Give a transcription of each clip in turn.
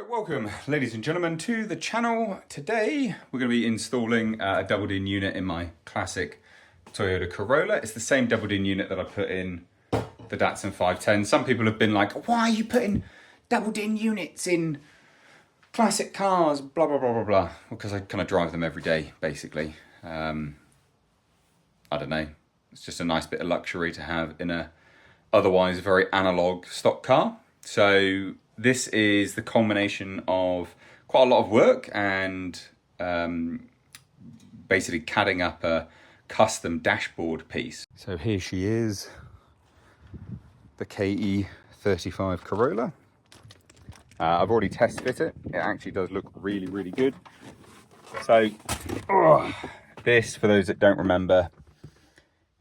So welcome ladies and gentlemen to the channel. Today we're going to be installing a doubled-in unit in my classic Toyota Corolla. It's the same doubled-in unit that I put in the Datsun 510. Some people have been like, why are you putting doubled-in units in classic cars, blah blah blah blah blah. Because I kind of drive them every day basically. I don't know, it's just a nice bit of luxury to have in a otherwise very analog stock car. So this is the culmination of quite a lot of work and basically CADing up a custom dashboard piece. So here she is, the KE35 Corolla. I've already test fit it. It actually does look really, really good. So this, for those that don't remember,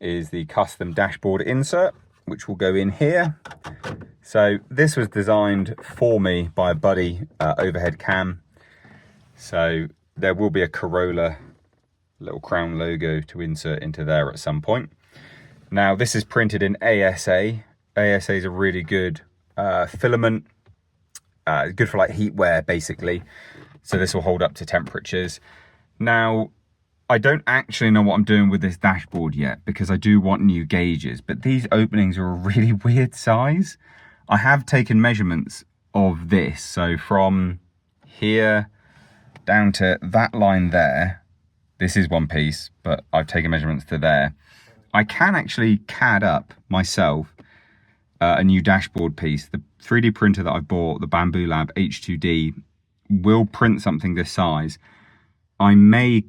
is the custom dashboard insert, which will go in here. So this was designed for me by a buddy, overhead cam. So there will be a Corolla little crown logo to insert into there at some point. Now this is printed in ASA. ASA is a really good filament, good for like heat wear basically. So this will hold up to temperatures. Now I don't actually know what I'm doing with this dashboard yet because I do want new gauges, but these openings are a really weird size. I have taken measurements of this. So from here down to that line there, this is one piece, but I've taken measurements to there. I can actually CAD up myself a new dashboard piece. The 3D printer that I bought, the Bamboo Lab H2D, will print something this size. I may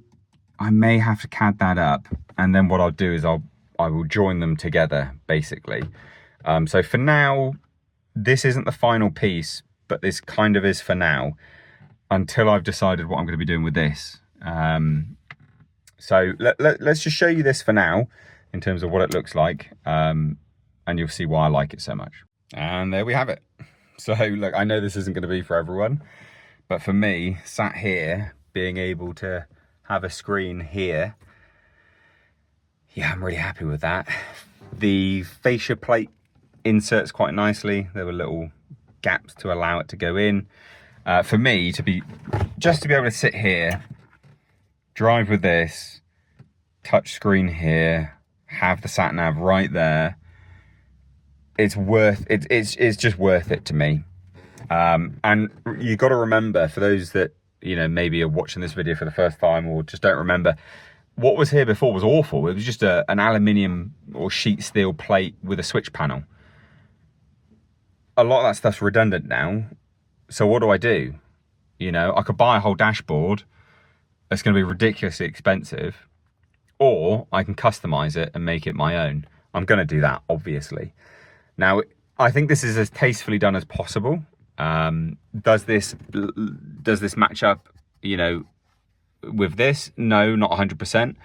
have to CAD that up, and then what I'll do is I will join them together basically. So for now, this isn't the final piece, but this kind of is for now, until I've decided what I'm going to be doing with this. So let's just show you this for now, in terms of what it looks like, and you'll see why I like it so much. And there we have it. So look, I know this isn't going to be for everyone, but for me, sat here, being able to have a screen here, yeah, I'm really happy with that. The fascia plate inserts quite nicely. There were little gaps to allow it to go in. For me, to be able to sit here, drive with this, touch screen here, have the sat nav right there, it's just worth it to me. And you got to remember, for those that maybe are watching this video for the first time or just don't remember, what was here before was awful. It was just an aluminium or sheet steel plate with a switch panel. A lot of that stuff's redundant now. So what do? I could buy a whole dashboard that's going to be ridiculously expensive, or I can customize it and make it my own. I'm going to do that, obviously. Now, I think this is as tastefully done as possible. Does this match up, with this? No, not 100%.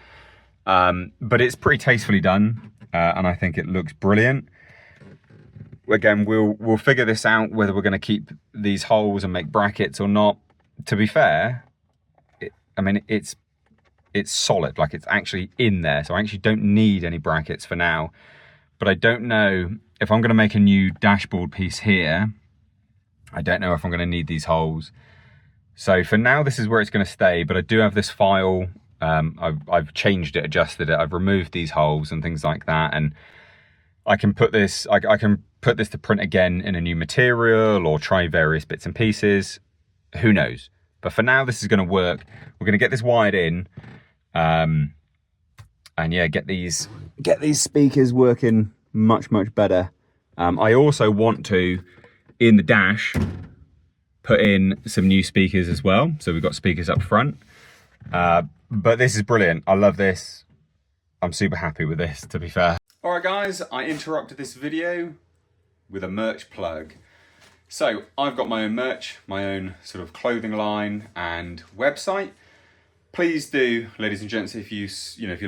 But it's pretty tastefully done, and I think it looks brilliant. Again, we'll figure this out, whether we're going to keep these holes and make brackets or not. To be fair, it's solid, like it's actually in there, so I actually don't need any brackets for now. But I don't know if I'm going to make a new dashboard piece here. I don't know if I'm going to need these holes. So for now, this is where it's going to stay, but I do have this file. I've changed it, adjusted it. I've removed these holes and things like that. And I can put this, I can put this to print again in a new material or try various bits and pieces. Who knows? But for now, this is going to work. We're going to get this wired in. And yeah, get these speakers working much, much better. I also want to, in the dash, put in some new speakers as well. So we've got speakers up front. But this is brilliant. I love this. I'm super happy with this, to be fair. All right, guys, I interrupted this video with a merch plug. So I've got my own merch, my own sort of clothing line and website. Please do, ladies and gents, if you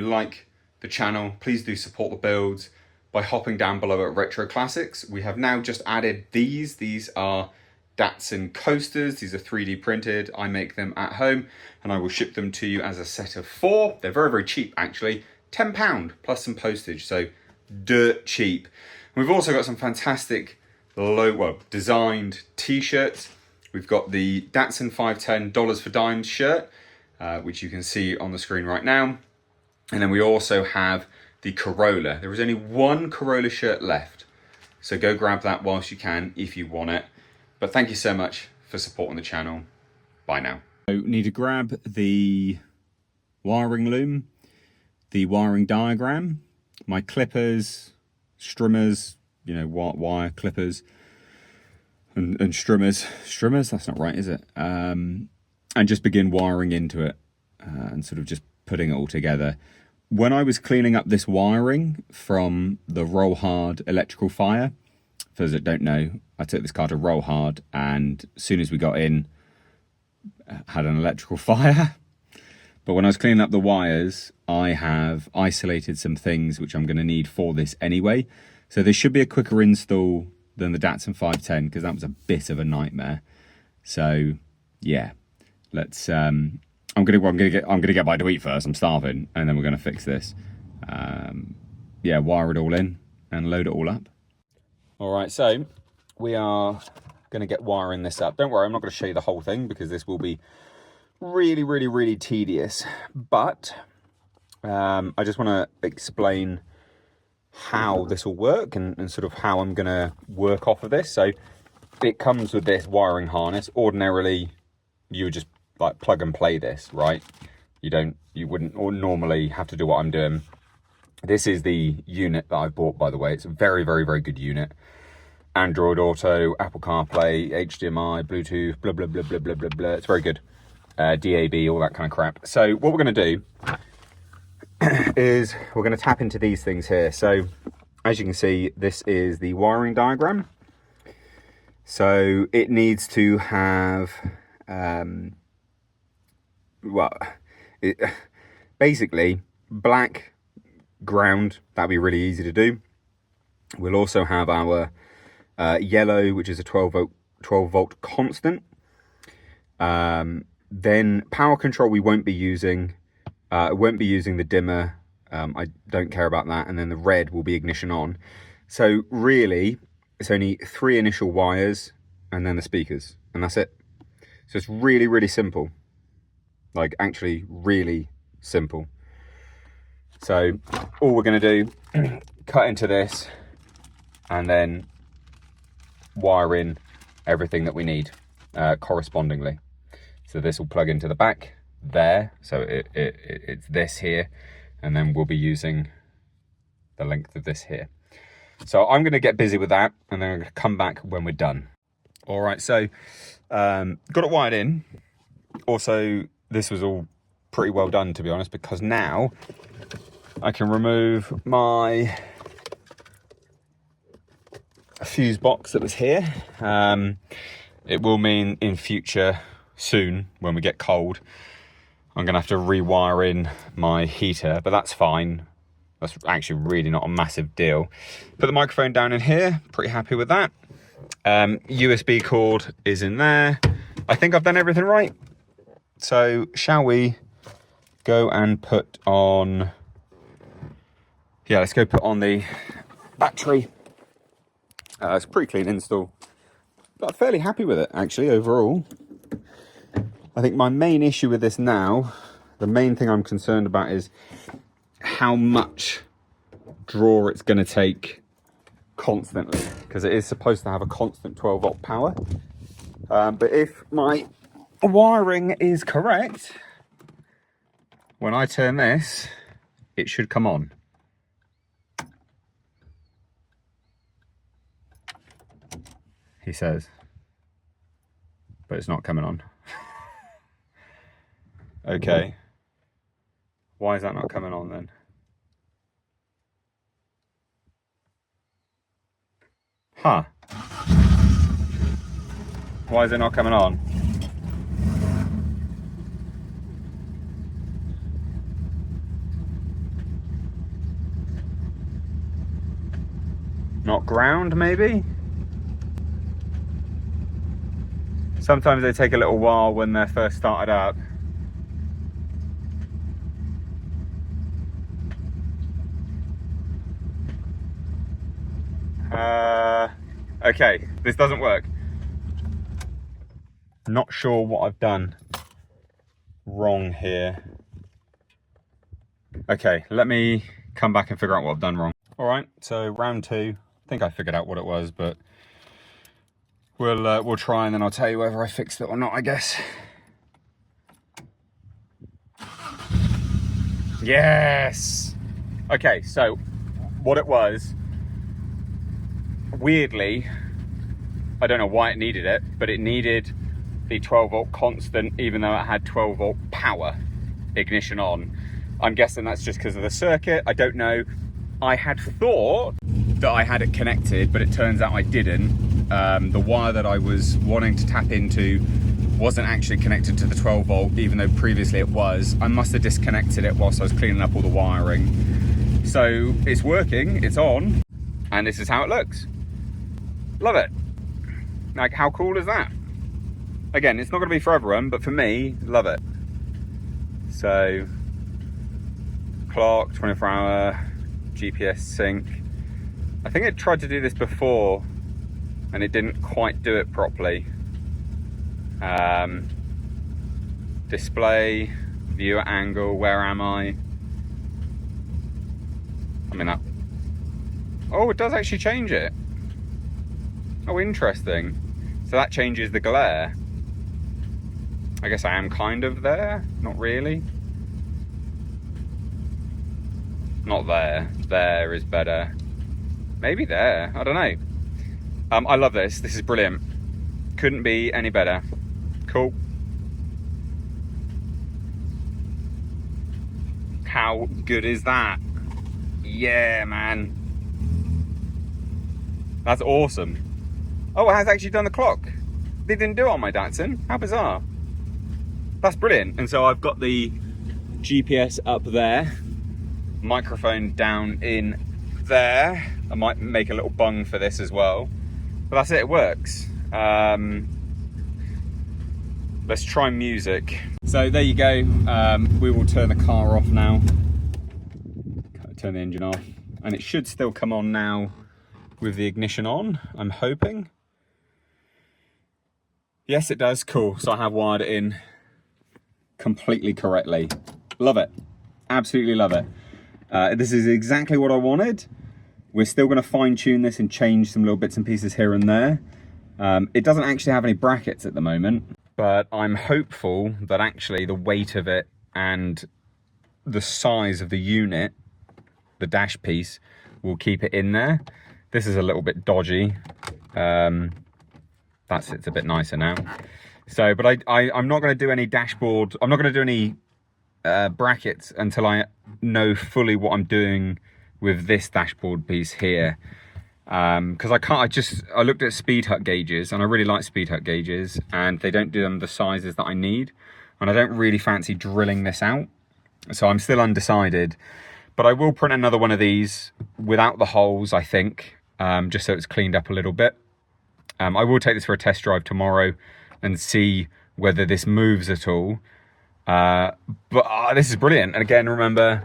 like the channel, please do support the builds by hopping down below at Retro Classics. We have now just added these. These are Datsun coasters. These are 3D printed. I make them at home and I will ship them to you as a set of 4. They're very, very cheap actually. £10 plus some postage, so dirt cheap. We've also got some fantastic designed t-shirts. We've got the Datsun 510 Dollars for Dimes shirt, which you can see on the screen right now. And then we also have the Corolla. There is only one Corolla shirt left, so go grab that whilst you can if you want it. But thank you so much for supporting the channel. Bye now. So need to grab the wiring loom, the wiring diagram, my clippers, strimmers, you know, wire clippers and strimmers. Strimmers, that's not right, is it? And just begin wiring into it and sort of just putting it all together. When I was cleaning up this wiring from the Roll Hard electrical fire, for those that don't know, I took this car to Roll Hard, and as soon as we got in, had an electrical fire. But when I was cleaning up the wires, I have isolated some things which I'm going to need for this anyway. So this should be a quicker install than the Datsun 510, because that was a bit of a nightmare. So yeah, let's I'm gonna get by to eat first. I'm starving, and then we're gonna fix this. Yeah, wire it all in and load it all up. All right, so we are gonna get wiring this up. Don't worry, I'm not gonna show you the whole thing because this will be really tedious. But I just want to explain how this will work and sort of how I'm gonna work off of this. So it comes with this wiring harness. Ordinarily, you would just like plug and play this, right? You wouldn't normally have to do what I'm doing. This is the unit that I bought, by the way. It's a very good unit. Android Auto, Apple CarPlay, HDMI, Bluetooth, blah blah blah blah blah blah blah. It's very good. DAB, all that kind of crap. So what we're going to do is we're going to tap into these things here. So as you can see, this is the wiring diagram. So it needs to have basically black ground. That'd be really easy to do. We'll also have our yellow, which is a 12 volt constant. Then power control we won't be using. Won't be using the dimmer. I don't care about that. And then the red will be ignition on. So really, it's only 3 initial wires and then the speakers, and that's it. So it's really simple. Like actually really simple. So all we're going to do, cut into this and then wire in everything that we need correspondingly. So this will plug into the back there. So it's this here, and then we'll be using the length of this here. So I'm going to get busy with that, and then I'm going to come back when we're done. All right, so got it wired in. Also, this was all pretty well done, to be honest, because now I can remove my fuse box that was here. It will mean in future, soon, when we get cold, I'm going to have to rewire in my heater, but that's fine. That's actually really not a massive deal. Put the microphone down in here, pretty happy with that. USB cord is in there. I think I've done everything right. So shall we go and put on, yeah, let's go put on the battery. It's a pretty clean install, but I'm fairly happy with it actually overall. I think my main issue with this now, the main thing I'm concerned about is how much draw it's going to take constantly, because it is supposed to have a constant 12 volt power. But if my wiring is correct, when I turn this, it should come on. He says, but it's not coming on. Okay. Why is that not coming on then? Huh. Why is it not coming on? Not ground, maybe? Sometimes they take a little while when they're first started up. Okay, this doesn't work. Not sure what I've done wrong here. Okay, let me come back and figure out what I've done wrong. All right, so round 2. I think I figured out what it was, but we'll try and then I'll tell you whether I fixed it or not, I guess. Yes! Okay, so what it was, weirdly, I don't know why it needed it, but it needed the 12 volt constant, even though it had 12 volt power ignition on. I'm guessing that's just because of the circuit. I don't know. I had thought that I had it connected, but it turns out I didn't. The wire that I was wanting to tap into wasn't actually connected to the 12 volt, even though previously it was. I must have disconnected it whilst I was cleaning up all the wiring. So it's working, it's on, and this is how it looks. Love it. Like, how cool is that? Again, it's not gonna be for everyone, but for me, love it. So, clock, 24-hour, GPS sync. I think it tried to do this before and it didn't quite do it properly. Display, viewer angle, where am I? I mean that. Oh, it does actually change it. Oh, interesting. So that changes the glare. I guess I am kind of there, not really. Not there. There is better. Maybe there. I don't know. I love this. This is brilliant. Couldn't be any better. Cool. How good is that? Yeah, man. That's awesome. Oh, it has actually done the clock. They didn't do it on my Datsun. How bizarre. That's brilliant. And so I've got the GPS up there. Microphone down in there. I might make a little bung for this as well, but that's it, it works. Let's try music. So there you go. We will turn the car off now. Turn the engine off, and it should still come on now with the ignition on, I'm hoping. Yes, it does. Cool. So I have wired it in completely correctly. Love it. Absolutely love it. This is exactly what I wanted. We're still going to fine tune this and change some little bits and pieces here and there. It doesn't actually have any brackets at the moment, but I'm hopeful that actually the weight of it and the size of the unit, the dash piece, will keep it in there. This is a little bit dodgy. That sits a bit nicer now. So, but I'm not going to do any dashboard. I'm not going to do any brackets until I know fully what I'm doing with this dashboard piece here. Because I looked at Speed Hut gauges, and I really like Speed Hut gauges, and they don't do them the sizes that I need, and I don't really fancy drilling this out, so I'm still undecided. But I will print another one of these without the holes, I think, just so it's cleaned up a little bit. I will take this for a test drive tomorrow and see whether this moves at all. But this is brilliant. And again, remember,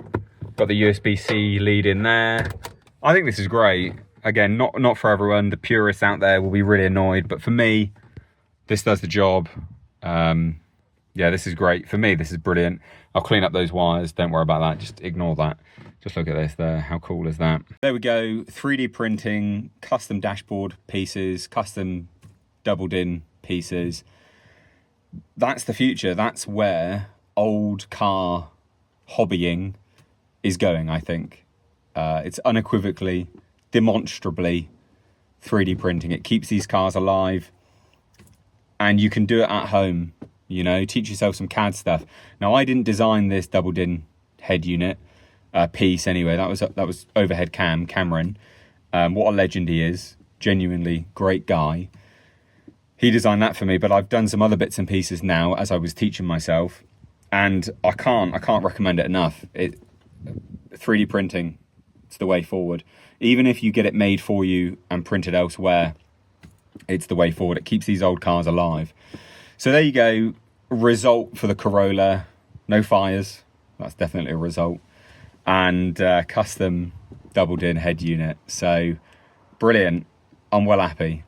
got the USB-C lead in there. I think this is great. Again, not for everyone. The purists out there will be really annoyed, but for me, this does the job. Yeah, this is great. For me, this is brilliant. I'll clean up those wires. Don't worry about that. Just ignore that. Just look at this there. How cool is that? There we go. 3D printing, custom dashboard pieces, custom doubled-in pieces. That's the future. That's where old car hobbying is going, I think. It's unequivocally, demonstrably 3D printing. It keeps these cars alive, and you can do it at home. You know, teach yourself some CAD stuff. Now, I didn't design this doubled-in head unit piece anyway. That was overhead Cameron. What a legend he is. Genuinely great guy. He designed that for me, but I've done some other bits and pieces now as I was teaching myself, and I can't recommend it enough. 3D printing, it's the way forward. Even if you get it made for you and printed elsewhere, it's the way forward. It keeps these old cars alive. So there you go. Result for the Corolla. No fires. That's definitely a result. And custom doubled-in head unit. So brilliant. I'm well happy.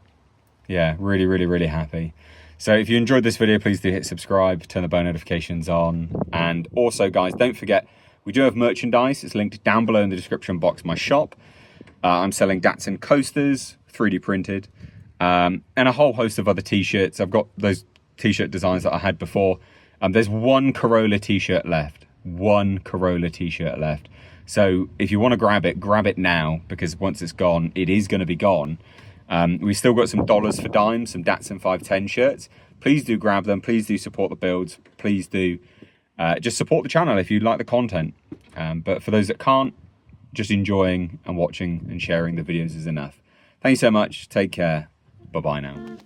Yeah, really, really, really happy. So if you enjoyed this video, please do hit subscribe, turn the bell notifications on. And also, guys, don't forget, we do have merchandise. It's linked down below in the description box, my shop. I'm selling Datsun coasters, 3D printed, and a whole host of other t-shirts. I've got those t-shirt designs that I had before. There's one Corolla t-shirt left. One Corolla t-shirt left. So if you want to grab it now, because once it's gone, it is going to be gone. We've still got some dollars for dimes, some Datsun 510 shirts. Please do grab them. Please do support the builds. Please do just support the channel if you like the content. But for those that can't, just enjoying and watching and sharing the videos is enough. Thank you so much. Take care. Bye-bye now.